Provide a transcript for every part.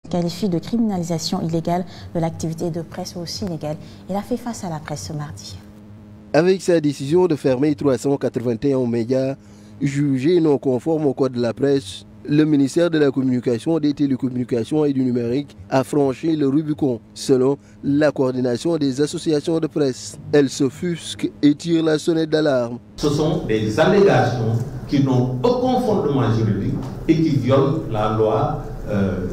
Qualifie de criminalisation illégale de l'activité de presse aussi illégale. Il a fait face à la presse ce mardi. Avec sa décision de fermer 381 médias jugés non conformes au code de la presse, le ministère de la Communication, des Télécommunications et du Numérique a franchi le Rubicon, selon la coordination des associations de presse. Elle s'offusque et tire la sonnette d'alarme. Ce sont des allégations qui n'ont aucun fondement juridique et qui violent la loi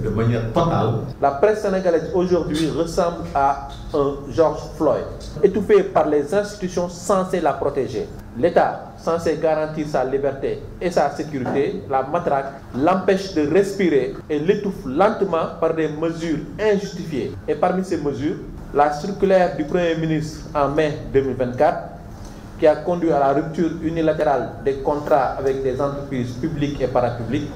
de manière totale. La presse sénégalaise aujourd'hui ressemble à un George Floyd, étouffé par les institutions censées la protéger. L'État, censé garantir sa liberté et sa sécurité, la matraque, l'empêche de respirer et l'étouffe lentement par des mesures injustifiées. Et parmi ces mesures, la circulaire du Premier ministre en mai 2024, qui a conduit à la rupture unilatérale des contrats avec des entreprises publiques et parapubliques.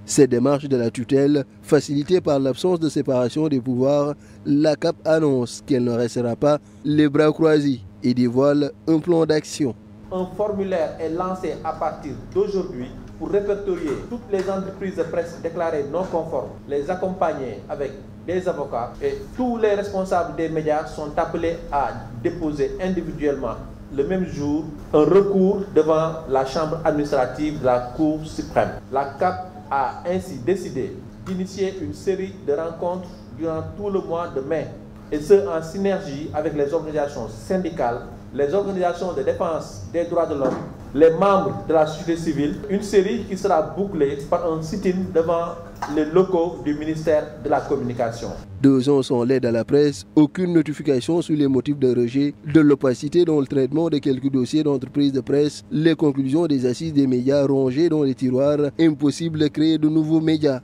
Cette démarche de la tutelle, facilitée par l'absence de séparation des pouvoirs, la CAP annonce qu'elle ne restera pas les bras croisés et dévoile un plan d'action. Un formulaire est lancé à partir d'aujourd'hui pour répertorier toutes les entreprises de presse déclarées non conformes, les accompagner avec des avocats et tous les responsables des médias sont appelés à déposer individuellement le même jour un recours devant la chambre administrative de la Cour suprême. La CAP a ainsi décidé d'initier une série de rencontres durant tout le mois de mai, et ce en synergie avec les organisations syndicales, les organisations de défense des droits de l'homme, les membres de la société civile, une série qui sera bouclée par un sit-in devant les locaux du ministère de la Communication. 2 ans sans l'aide à la presse, aucune notification sur les motifs de rejet, de l'opacité dans le traitement de quelques dossiers d'entreprises de presse, les conclusions des assises des médias rongées dans les tiroirs, impossible de créer de nouveaux médias.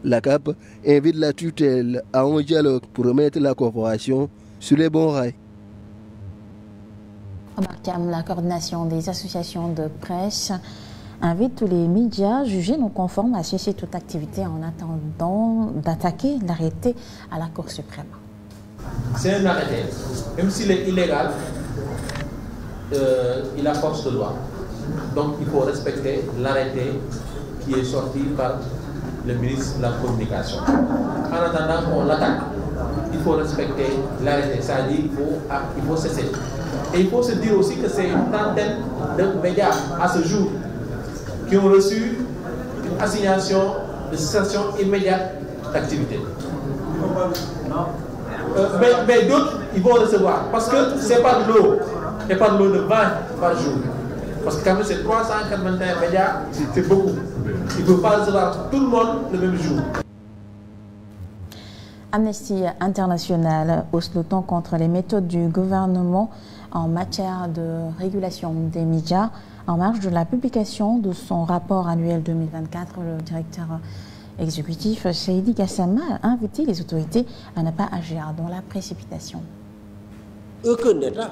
La CAP invite la tutelle à un dialogue pour remettre la corporation sur les bons rails. La coordination des associations de presse invite tous les médias jugés non conformes à cesser toute activité en attendant d'attaquer l'arrêté à la Cour suprême. C'est un arrêté, même s'il est illégal, il a force de loi. Donc il faut respecter l'arrêté qui est sorti par le ministre de la Communication. En attendant qu'on l'attaque, il faut respecter l'arrêté, c'est-à-dire il faut cesser. Et il faut se dire aussi que c'est une trentaine de médias à ce jour qui ont reçu une assignation de cessation immédiate d'activité. Mais d'autres, ils vont recevoir, parce que ce n'est pas de l'eau, et pas de l'eau de 20 par jour. Parce que quand même c'est 381 médias, c'est beaucoup. Il ne peut pas recevoir tout le monde le même jour. Amnesty International hausse le ton contre les méthodes du gouvernement en matière de régulation des médias. En marge de la publication de son rapport annuel 2024, le directeur exécutif Seydi Gassama a invité les autorités à ne pas agir dans la précipitation. Aucun État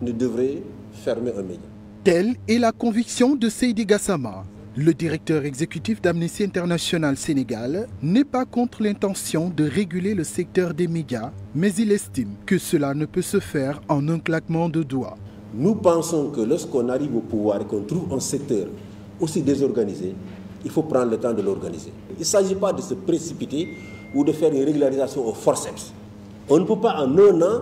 ne devrait fermer un média. Telle est la conviction de Seydi Gassama. Le directeur exécutif d'Amnesty International Sénégal n'est pas contre l'intention de réguler le secteur des médias, mais il estime que cela ne peut se faire en un claquement de doigts. Nous pensons que lorsqu'on arrive au pouvoir et qu'on trouve un secteur aussi désorganisé, il faut prendre le temps de l'organiser. Il ne s'agit pas de se précipiter ou de faire une régularisation au forceps. On ne peut pas en un an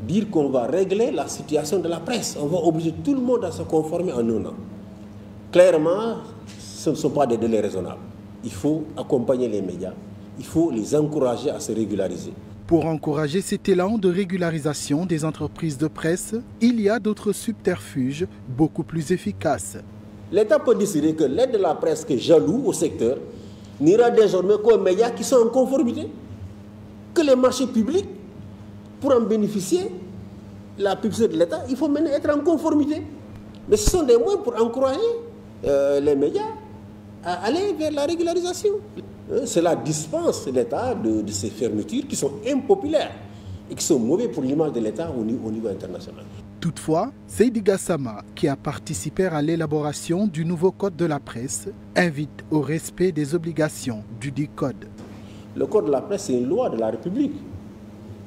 dire qu'on va régler la situation de la presse. On va obliger tout le monde à se conformer en un an. Clairement, ce ne sont pas des délais raisonnables. Il faut accompagner les médias, il faut les encourager à se régulariser. Pour encourager cet élan de régularisation des entreprises de presse, il y a d'autres subterfuges beaucoup plus efficaces. L'État peut décider que l'aide de la presse que j'alloue au secteur n'ira désormais qu'aux médias qui sont en conformité. Que les marchés publics, pour en bénéficier, la publicité de l'État, il faut maintenant être en conformité. Mais ce sont des moyens pour encourager les médias à aller vers la régularisation. Cela dispense l'État de ces fermetures qui sont impopulaires et qui sont mauvaises pour l'image de l'État au niveau international. Toutefois, Seydi Gassama, qui a participé à l'élaboration du nouveau code de la presse, invite au respect des obligations du dit code. Le code de la presse, c'est une loi de la République.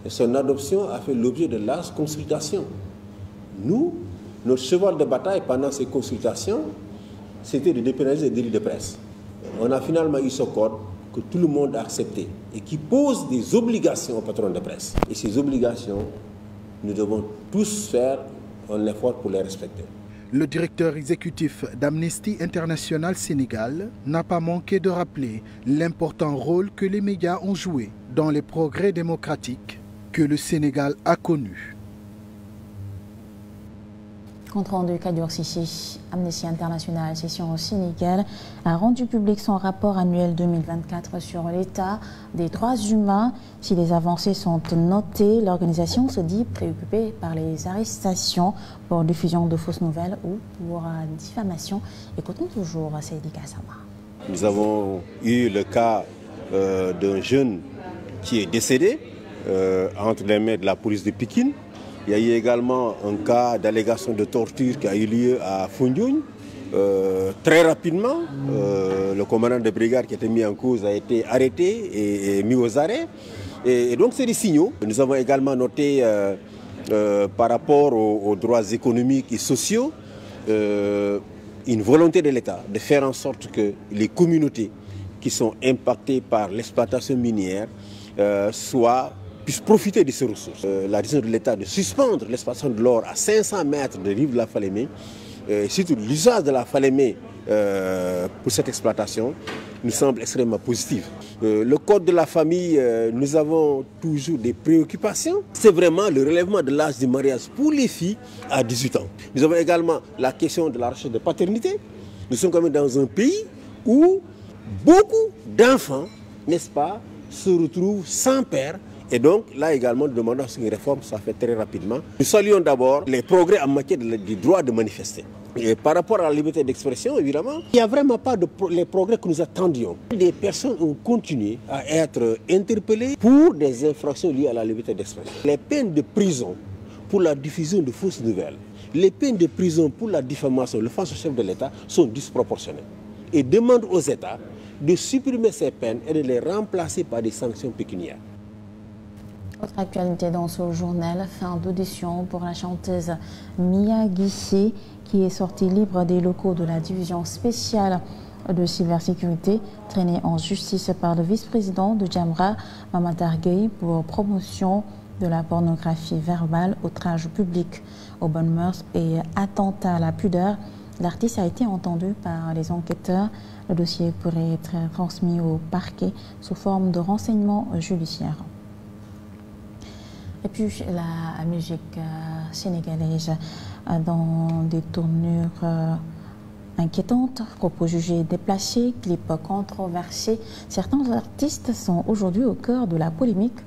Et son adoption a fait l'objet de larges consultations. Nous, notre cheval de bataille pendant ces consultations, c'était de dépénaliser les délits de presse. On a finalement eu ce code que tout le monde a acceptées et qui posent des obligations aux patrons de presse. Et ces obligations, nous devons tous faire un effort pour les respecter. Le directeur exécutif d'Amnesty International Sénégal n'a pas manqué de rappeler l'important rôle que les médias ont joué dans les progrès démocratiques que le Sénégal a connus. Compte rendu Kadior Sissi, Amnesty International session au Sénégal a rendu public son rapport annuel 2024 sur l'état des droits humains. Si les avancées sont notées, l'organisation se dit préoccupée par les arrestations pour diffusion de fausses nouvelles ou pour diffamation. Écoutons toujours Seydi Gassama. Nous avons eu le cas d'un jeune qui est décédé entre les mains de la police de Pikine. Il y a eu également un cas d'allégation de torture qui a eu lieu à Foundiougne. Très rapidement, le commandant de brigade qui était mis en cause a été arrêté et mis aux arrêts. Et donc c'est des signaux. Nous avons également noté par rapport aux droits économiques et sociaux une volonté de l'État de faire en sorte que les communautés qui sont impactées par l'exploitation minière puissent profiter de ces ressources. La décision de l'État de suspendre l'exploitation de l'or à 500 mètres de rive de la Falémé, surtout l'usage de la Falémé pour cette exploitation, nous semble extrêmement positif. Le code de la famille, nous avons toujours des préoccupations. C'est vraiment le relèvement de l'âge du mariage pour les filles à 18 ans. Nous avons également la question de la recherche de paternité. Nous sommes quand même dans un pays où beaucoup d'enfants, n'est-ce pas, se retrouvent sans père. Et donc, là également, nous demandons une réforme, ça fait très rapidement. Nous saluons d'abord les progrès en matière du droit de manifester. Et par rapport à la liberté d'expression, évidemment, il n'y a vraiment pas les progrès que nous attendions. Des personnes ont continué à être interpellées pour des infractions liées à la liberté d'expression. Les peines de prison pour la diffusion de fausses nouvelles, les peines de prison pour la diffamation, l'offense au chef de l'État sont disproportionnées. Et demandent aux États de supprimer ces peines et de les remplacer par des sanctions pécuniaires. Autre actualité dans ce journal, fin d'audition pour la chanteuse Mia Guissé qui est sortie libre des locaux de la division spéciale de cybersécurité, traînée en justice par le vice-président de Jamra, Mamatar Gueye, pour promotion de la pornographie verbale, outrage public aux bonnes mœurs et attentat à la pudeur. L'artiste a été entendu par les enquêteurs. Le dossier pourrait être transmis au parquet sous forme de renseignements judiciaires. Et puis la musique sénégalaise dans des tournures inquiétantes, propos jugés déplacés, clips controversés. Certains artistes sont aujourd'hui au cœur de la polémique.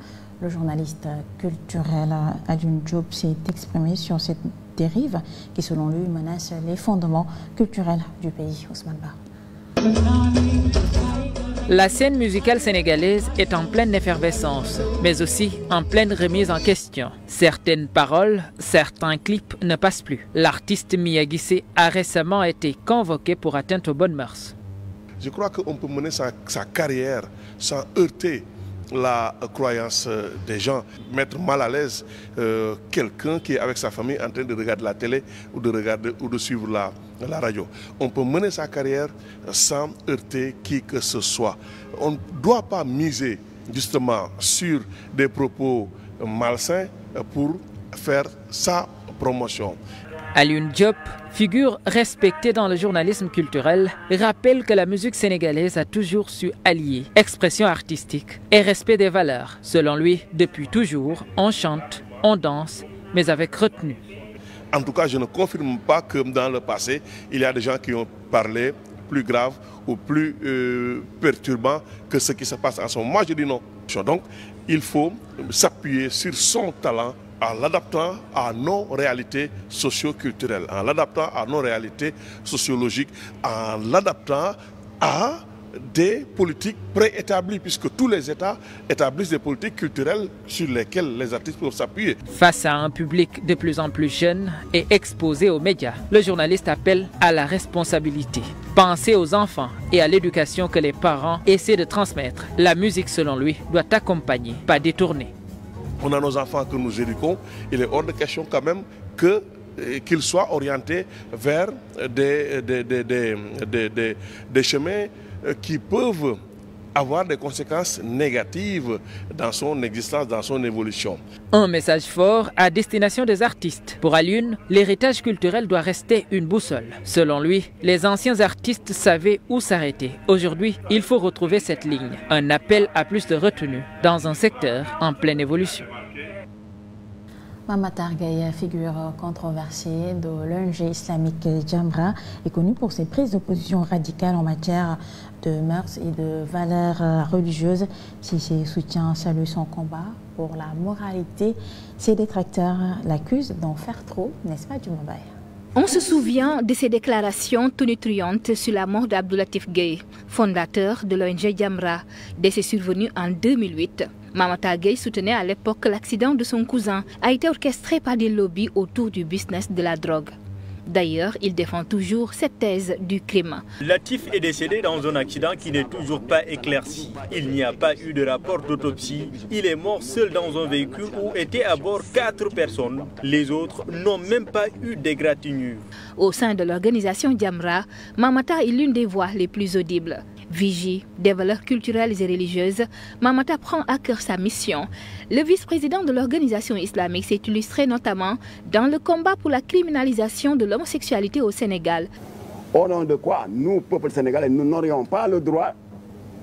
Le journaliste culturel Alioune Diop s'est exprimé sur cette dérive qui, selon lui, menace les fondements culturels du pays. Ousmane Ba. La scène musicale sénégalaise est en pleine effervescence, mais aussi en pleine remise en question. Certaines paroles, certains clips ne passent plus. L'artiste Mia Guissé a récemment été convoqué pour atteinte aux bonnes mœurs. Je crois qu'on peut mener sa carrière sans heurter la croyance des gens, mettre mal à l'aise quelqu'un qui est avec sa famille en train de regarder la télé ou de suivre la radio. On peut mener sa carrière sans heurter qui que ce soit. On ne doit pas miser justement sur des propos malsains pour faire sa promotion. Alioune Diop, figure respectée dans le journalisme culturel, rappelle que la musique sénégalaise a toujours su allier expression artistique et respect des valeurs. Selon lui, depuis toujours, on chante, on danse, mais avec retenue. En tout cas, je ne confirme pas que dans le passé, il y a des gens qui ont parlé plus grave ou plus perturbant que ce qui se passe en ce moment. Moi, je dis non. Donc, il faut s'appuyer sur son talent en l'adaptant à nos réalités socio-culturelles, en l'adaptant à nos réalités sociologiques, en l'adaptant à des politiques préétablies, puisque tous les États établissent des politiques culturelles sur lesquelles les artistes peuvent s'appuyer. Face à un public de plus en plus jeune et exposé aux médias, le journaliste appelle à la responsabilité. Penser aux enfants et à l'éducation que les parents essaient de transmettre. La musique, selon lui, doit accompagner, pas détourner. On a nos enfants que nous éduquons, il est hors de question quand même qu'ils soient orientés vers des chemins qui peuvent avoir des conséquences négatives dans son existence, dans son évolution. Un message fort à destination des artistes. Pour Alioune, l'héritage culturel doit rester une boussole. Selon lui, les anciens artistes savaient où s'arrêter. Aujourd'hui, il faut retrouver cette ligne. Un appel à plus de retenue dans un secteur en pleine évolution. Mama Matar Gueye, figure controversée de l'ONG islamique Jamra, est connue pour ses prises de position radicales en matière de mœurs et de valeurs religieuses. Si ses soutiens saluent son combat pour la moralité, ses détracteurs l'accusent d'en faire trop, n'est-ce pas, Djumabay? On se souvient de ses déclarations tonitruantes sur la mort d'Abdoulatif Gueye, fondateur de l'ONG Jamra, décès survenu en 2008. Mama Matar Gueye soutenait à l'époque l'accident de son cousin a été orchestré par des lobbies autour du business de la drogue. D'ailleurs, il défend toujours cette thèse du crime. Latif est décédé dans un accident qui n'est toujours pas éclairci. Il n'y a pas eu de rapport d'autopsie. Il est mort seul dans un véhicule où étaient à bord 4 personnes. Les autres n'ont même pas eu d'égratignure. Au sein de l'organisation Jamra, Mama Matar est l'une des voix les plus audibles. Vigie des valeurs culturelles et religieuses, Mama Matar prend à cœur sa mission. Le vice-président de l'organisation islamique s'est illustré notamment dans le combat pour la criminalisation de l'homosexualité au Sénégal. Au nom de quoi nous, peuple sénégalais, nous n'aurions pas le droit,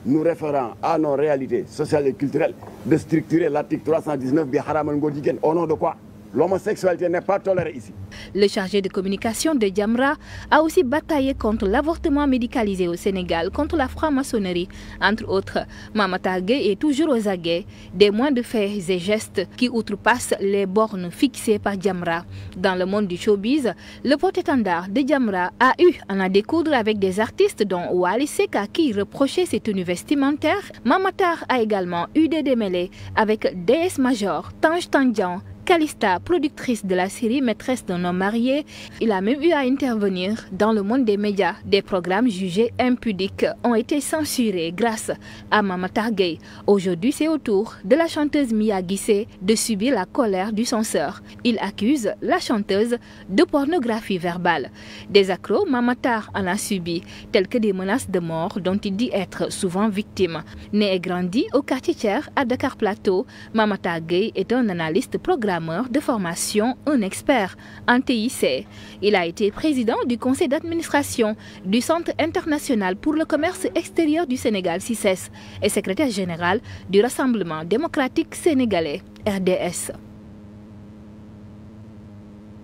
nous référant à nos réalités sociales et culturelles, de structurer l'article 319 bi Haram al-Ngodigen. Au nom de quoi l'homosexualité n'est pas tolérée ici. Le chargé de communication de Jamra a aussi bataillé contre l'avortement médicalisé au Sénégal, contre la franc-maçonnerie, entre autres. Mama Matar Gueye est toujours aux aguets des moindres de faits et gestes qui outrepassent les bornes fixées par Jamra. Dans le monde du showbiz, le porte-étendard de Jamra a eu à découdre avec des artistes dont Wally Seck, à qui reprochait ses tenues vestimentaires. Mama Matar a également eu des démêlés avec DS Major, Tange Tandian, Kalista, productrice de la série Maîtresse d'un homme marié. Il a même eu à intervenir dans le monde des médias. Des programmes jugés impudiques ont été censurés grâce à Mama Matar Gueye. Aujourd'hui, c'est au tour de la chanteuse Mia Guissé de subir la colère du censeur. Il accuse la chanteuse de pornographie verbale. Des accros, Mama Matar en a subi, tels que des menaces de mort dont il dit être souvent victime. Né et grandi au quartier Thiers à Dakar Plateau, Mama Matar Gueye est un analyste programmeur de formation, un expert en TIC. Il a été président du conseil d'administration du Centre international pour le commerce extérieur du Sénégal, CICES, et secrétaire général du Rassemblement démocratique sénégalais, RDS.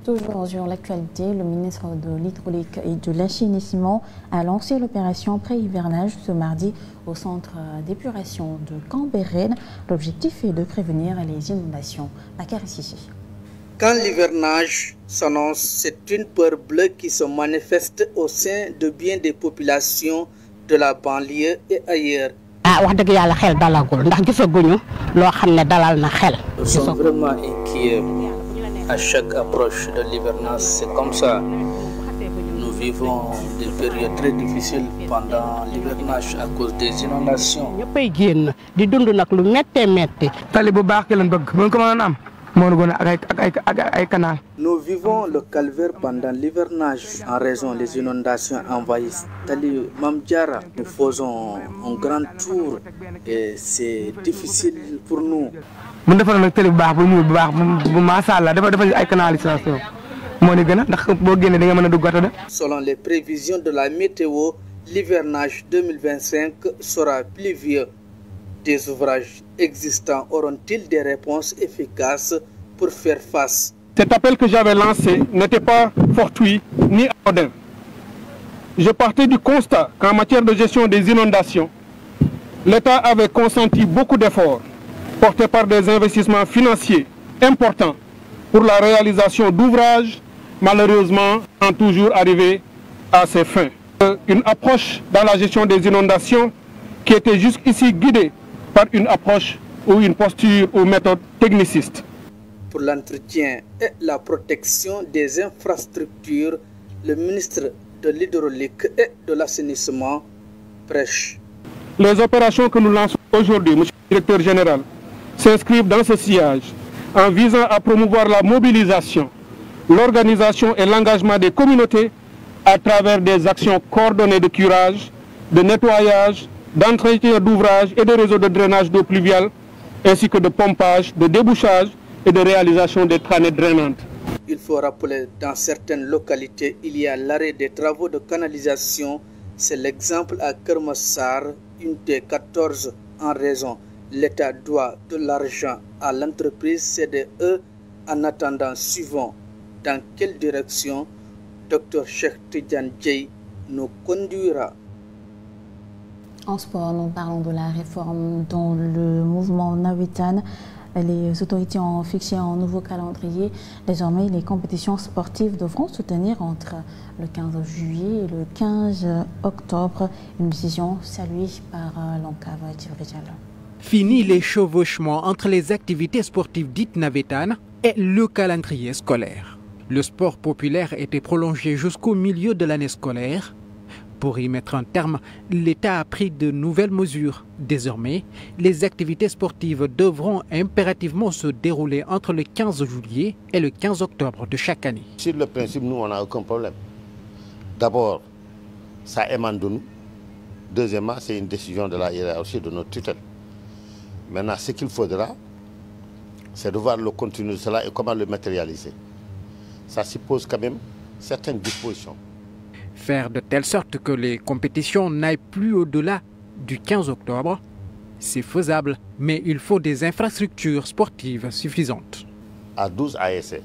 Toujours sur l'actualité, le ministre de l'Hydraulique et de l'Assainissement a lancé l'opération pré-hivernage ce mardi au centre d'épuration de Cambérène. L'objectif est de prévenir les inondations. Bakary Sissi. Quand l'hivernage s'annonce, c'est une peur bleue qui se manifeste au sein de bien des populations de la banlieue et ailleurs. Nous sommes vraiment inquiets. À chaque approche de l'hivernage, c'est comme ça. Nous vivons des périodes très difficiles pendant l'hivernage à cause des inondations. Nous vivons le calvaire pendant l'hivernage en raison des inondations envahissent Tali Mamdiara. Nous faisons un grand tour et c'est difficile pour nous. Selon les prévisions de la météo, l'hivernage 2025 sera pluvieux. Des ouvrages existants auront-ils des réponses efficaces pour faire face? Cet appel que j'avais lancé n'était pas fortuit ni anodin. Je partais du constat qu'en matière de gestion des inondations, l'État avait consenti beaucoup d'efforts portés par des investissements financiers importants pour la réalisation d'ouvrages, malheureusement, sans toujours arriver à ses fins. Une approche dans la gestion des inondations qui était jusqu'ici guidée par une approche ou une posture ou méthode techniciste. Pour l'entretien et la protection des infrastructures, le ministre de l'Hydraulique et de l'Assainissement prêche. Les opérations que nous lançons aujourd'hui, monsieur le directeur général, s'inscrivent dans ce sillage en visant à promouvoir la mobilisation, l'organisation et l'engagement des communautés à travers des actions coordonnées de curage, de nettoyage, d'entretien d'ouvrages et de réseaux de drainage d'eau pluviale, ainsi que de pompage, de débouchage et de réalisation des traînées drainantes. Il faut rappeler, dans certaines localités, il y a l'arrêt des travaux de canalisation. C'est l'exemple à Kermassar, une des 14 en raison. L'État doit de l'argent à l'entreprise CDE. En attendant, suivons dans quelle direction Dr Cheikh Tidiane Dieye nous conduira. En sport, nous parlons de la réforme dans le mouvement Navétane. Les autorités ont fixé un nouveau calendrier. Désormais, les compétitions sportives devront se tenir entre le 15 juillet et le 15 octobre. Une décision saluée par l'ONCAV Djibril. Fini les chevauchements entre les activités sportives dites navétanes et le calendrier scolaire. Le sport populaire était prolongé jusqu'au milieu de l'année scolaire. Pour y mettre un terme, l'État a pris de nouvelles mesures. Désormais, les activités sportives devront impérativement se dérouler entre le 15 juillet et le 15 octobre de chaque année. Sur le principe, nous, on n'a aucun problème. D'abord, ça émane de nous. Deuxièmement, c'est une décision de la hiérarchie de notre tutelle. Maintenant, ce qu'il faudra, c'est de voir le contenu de cela et comment le matérialiser. Ça suppose quand même certaines dispositions. Faire de telle sorte que les compétitions n'aillent plus au-delà du 15 octobre, c'est faisable, mais il faut des infrastructures sportives suffisantes. À 12 ASC,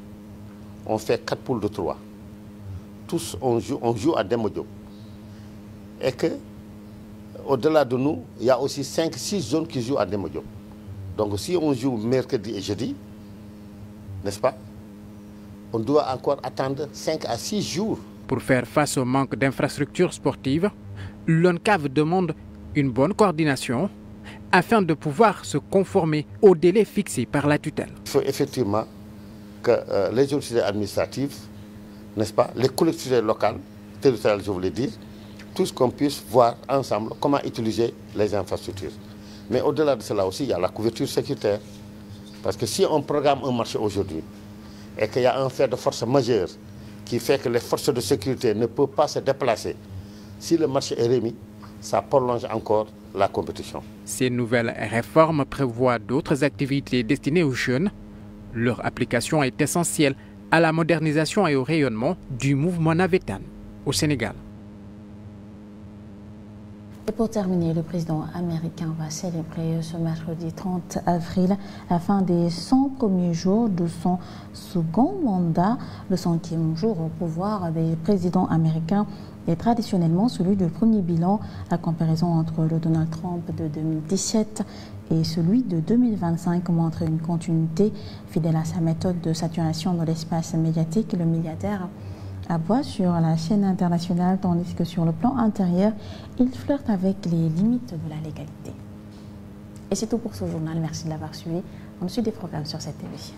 on fait 4 poules de 3. Tous, on joue à Demodiop. Et que, au-delà de nous, il y a aussi 5-6 zones qui jouent à Demodiop. Donc si on joue mercredi et jeudi, n'est-ce pas, on doit encore attendre 5 à 6 jours. Pour faire face au manque d'infrastructures sportives, l'ONCAV demande une bonne coordination afin de pouvoir se conformer aux délais fixés par la tutelle. Il faut effectivement que les autorités administratives, n'est-ce pas, les collectivités locales, territoriales je voulais dire, tous qu'on puisse voir ensemble comment utiliser les infrastructures. Mais au-delà de cela aussi, il y a la couverture sécuritaire. Parce que si on programme un marché aujourd'hui et qu'il y a un fait de force majeure qui fait que les forces de sécurité ne peuvent pas se déplacer, si le marché est remis, ça prolonge encore la compétition. Ces nouvelles réformes prévoient d'autres activités destinées aux jeunes. Leur application est essentielle à la modernisation et au rayonnement du mouvement navétane au Sénégal. Et pour terminer, le président américain va célébrer ce mercredi 30 avril la fin des 100 premiers jours de son second mandat. Le 100e jour au pouvoir des présidents américains est traditionnellement celui du premier bilan. La comparaison entre le Donald Trump de 2017 et celui de 2025 montre une continuité fidèle à sa méthode de saturation de l'espace médiatique. Le milliardaire aboie sur la scène internationale, tandis que sur le plan intérieur, il flirte avec les limites de la légalité. Et c'est tout pour ce journal. Merci de l'avoir suivi. On suit des programmes sur cette télévision.